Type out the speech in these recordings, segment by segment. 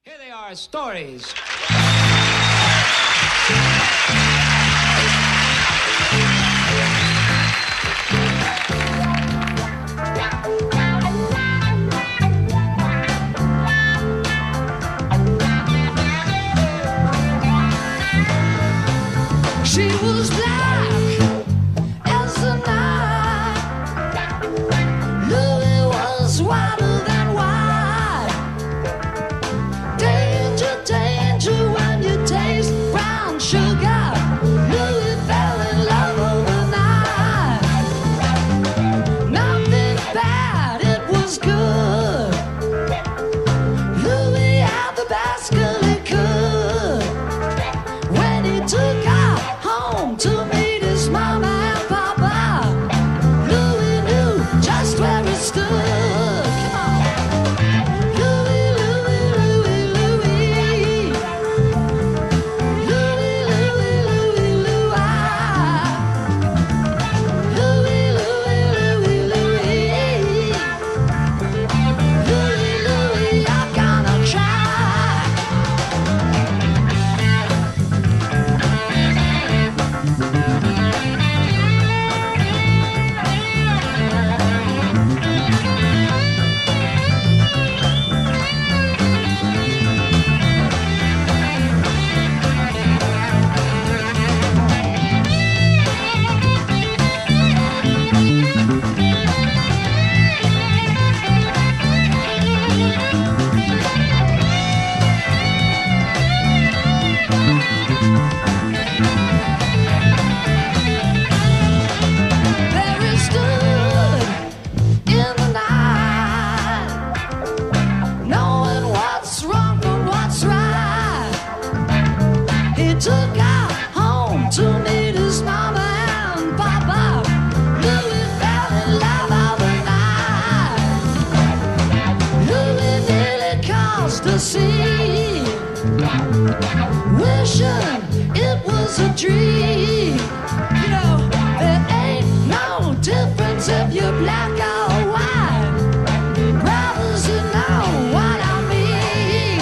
Here they are, stories. She was black as the night. Louie was whiter than white. Danger, danger when you taste brown sugar. Louie fell in love overnight. Nothing bad, it was good. Louie had the best girl he could. When he took her home to meet his mama and papa, Louie knew just where he stood. Come on. Louie, Louie, Louie, Louie. Louie, Louie, Louie, Louie. Louie, Louie, Louie, Louie. Louie, Louie, you're gonna try. There he stood in the night, knowing what's wrong from what's right. He took her home to meet his mama and papa. Louie fell in love overnight. Louie nearly caused a scene, wishing it was a dream. You know, there ain't no difference if you're black or white. Brothers, you know what I mean.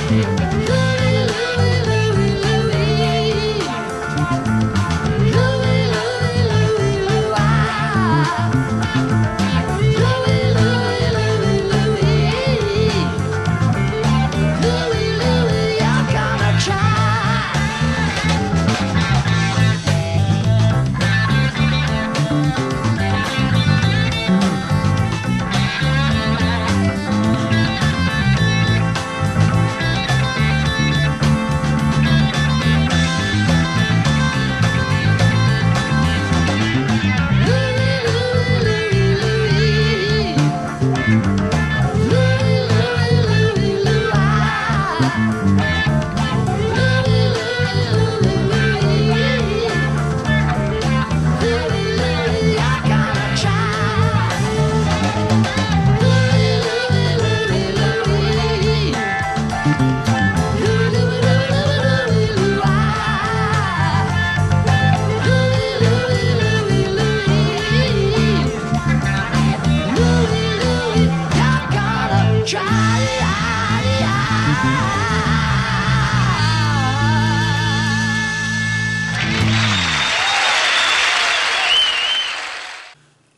Hey. Louie, Louie, Louie, Louie. Louie, Louie, Louie, Louie. Louie, Louie, Louie, Louie. Louie, Louie, you're gonna try.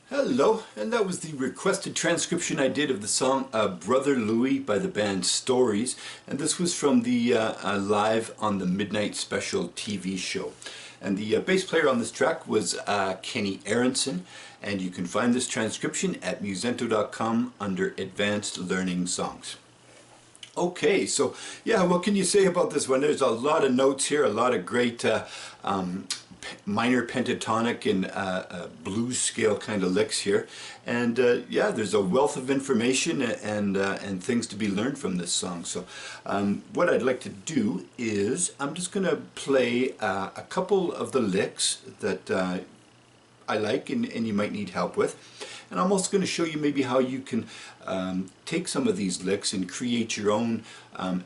Hello, and that was the requested transcription I did of the song Brother Louie by the band Stories, and this was from the Live on the Midnight Special TV show. And the bass player on this track was Kenny Aaronson, and you can find this transcription at musento.com under Advanced Learning Songs. Okay, so yeah, what can you say about this one? There's a lot of notes here, a lot of great minor pentatonic and blues scale kind of licks here, and yeah, there's a wealth of information and things to be learned from this song. So what I'd like to do is I'm just going to play a couple of the licks that I like and you might need help with, and I'm also going to show you maybe how you can take some of these licks and create your own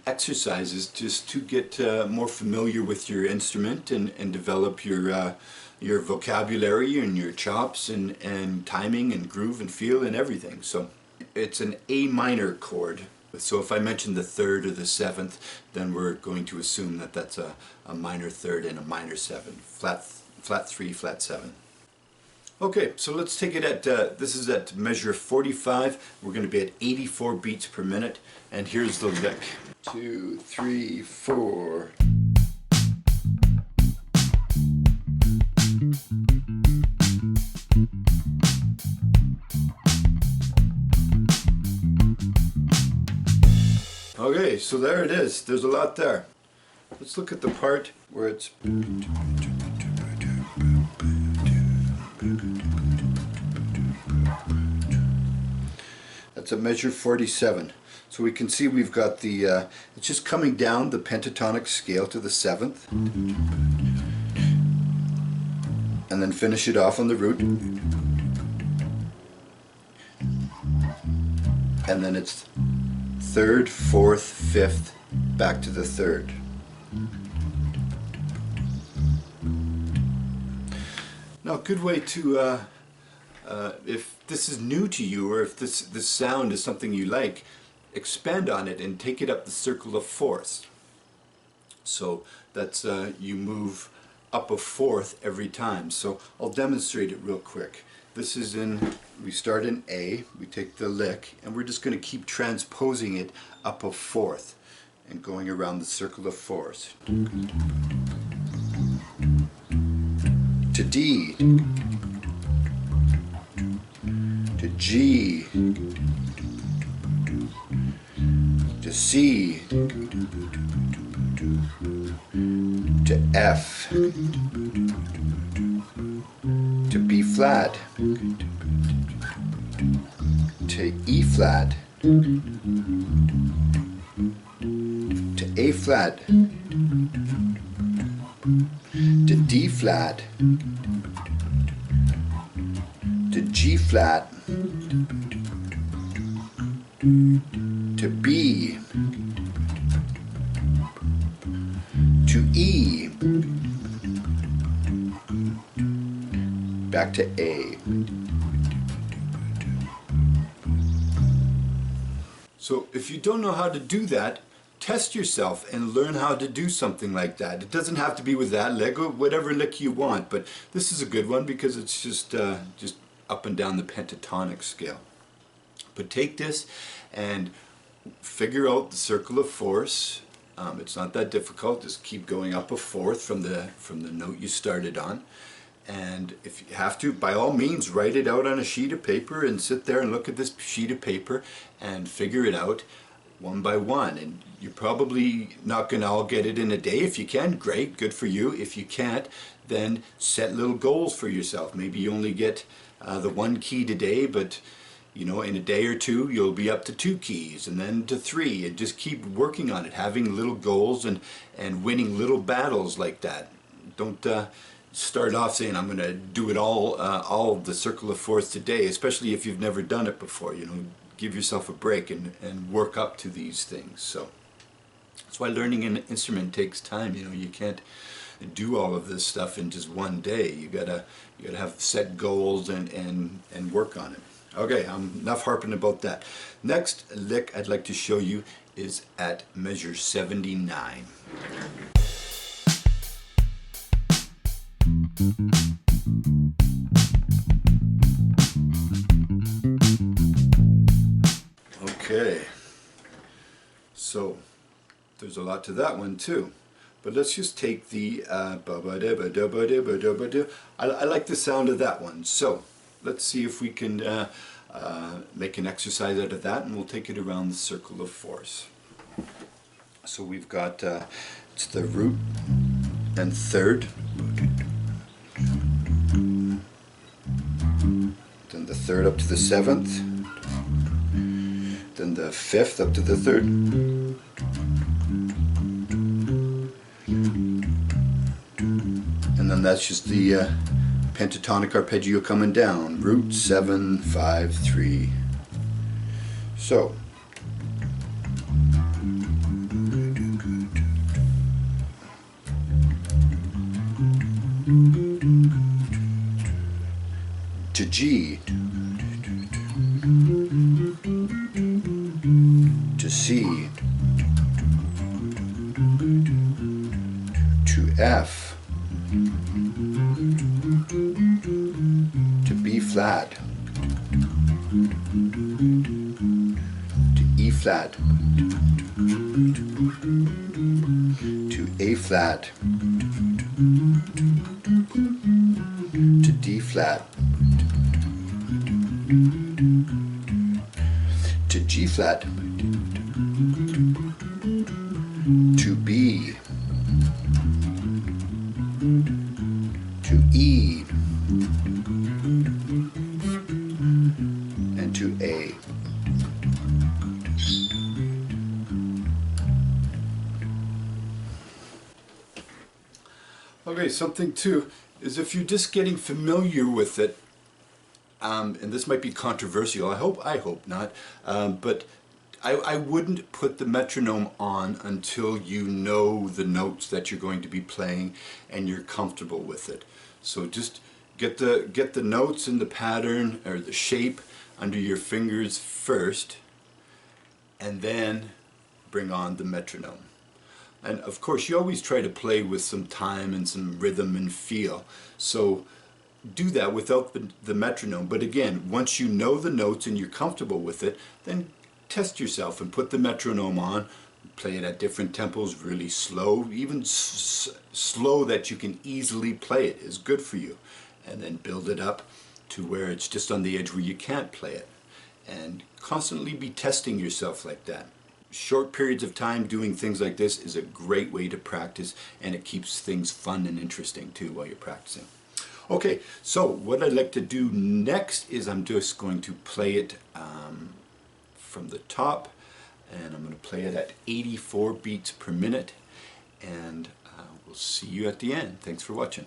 exercises just to get more familiar with your instrument and develop your vocabulary and your chops and timing and groove and feel and everything. So it's an A minor chord So if I mention the third or the seventh, then we're going to assume that that's a minor third and a minor seven. Flat 3, flat 7. Okay, so let's take it at, this is at measure 45. We're going to be at 84 beats per minute, and here's the lick. 2, 3, 4. Okay, so there it is. There's a lot there. Let's look at the part where it's... That's a measure 47. So we can see we've got the, it's just coming down the pentatonic scale to the 7th. And then finish it off on the root. And then it's 3rd, 4th, 5th, back to the 3rd. Now a good way to, if this is new to you, or if this sound is something you like, expand on it and take it up the circle of fourths. So that's, you move up a fourth every time. So I'll demonstrate it real quick. This is in, we start in A, we take the lick, and we're just going to keep transposing it up a fourth and going around the circle of fourths. To D, to G, to C, to F, to B flat, to E flat, to A flat, to D flat, to G flat, to B, to E, back to A. So if you don't know how to do that, test yourself and learn how to do something like that. It doesn't have to be with that lick, or whatever lick you want, but this is a good one because it's just up and down the pentatonic scale. But take this and figure out the circle of fourths. It's not that difficult. Just keep going up a fourth from the note you started on. And if you have to, by all means, write it out on a sheet of paper and sit there and look at this sheet of paper and figure it out one by one. And you're probably not going to all get it in a day. If you can, great, good for you. If you can't, then set little goals for yourself. Maybe you only get the one key today, but you know, in a day or two you'll be up to 2 keys, and then to 3, and just keep working on it, having little goals and winning little battles like that. Don't start off saying I'm going to do it all the circle of fourths today, especially if you've never done it before. You know, give yourself a break and work up to these things. So that's why learning an instrument takes time. You know, you can't do all of this stuff in just one day. You gotta have set goals and work on it. Okay, enough harping about that. Next lick I'd like to show you is at measure 79. Okay, so there's a lot to that one too. But let's just take the I like the sound of that one. So let's see if we can make an exercise out of that, and we'll take it around the circle of fourths. So we've got it's the root and third, then the third up to the 7th, then the 5th up to the 3rd, and then that's just the pentatonic arpeggio coming down. Root 7, 5, 3. So to G, to C, to F, to B flat, to E flat, to A flat, to D flat, to G flat, to B, to E, and to A. Okay, something too is if you're just getting familiar with it, and this might be controversial, I hope not, but I wouldn't put the metronome on until you know the notes that you're going to be playing and you're comfortable with it. So just get the notes and the pattern or the shape under your fingers first, and then bring on the metronome. And of course you always try to play with some time and some rhythm and feel. So do that without the metronome. But again, once you know the notes and you're comfortable with it, then test yourself and put the metronome on. Play it at different tempos, really slow, even slow that you can easily play it is good for you. And then build it up to where it's just on the edge where you can't play it. And constantly be testing yourself like that. Short periods of time doing things like this is a great way to practice, and it keeps things fun and interesting too while you're practicing. Okay, so what I'd like to do next is I'm just going to play it from the top, and I'm going to play it at 84 beats per minute, and we'll see you at the end. Thanks for watching.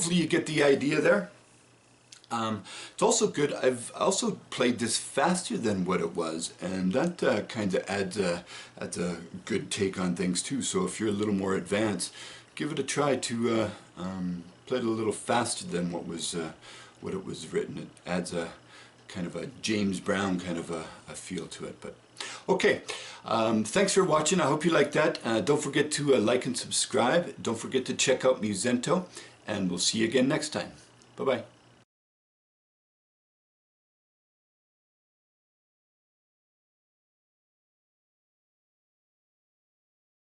hopefully you get the idea there. It's also good, I've also played this faster than what it was, and that kind of adds a good take on things too. So if you're a little more advanced, give it a try to play it a little faster than what it was written. It adds a kind of a James Brown kind of a feel to it. But okay, thanks for watching. I hope you liked that. Don't forget to like and subscribe. Don't forget to check out Musento, and we'll see you again next time. Bye-bye.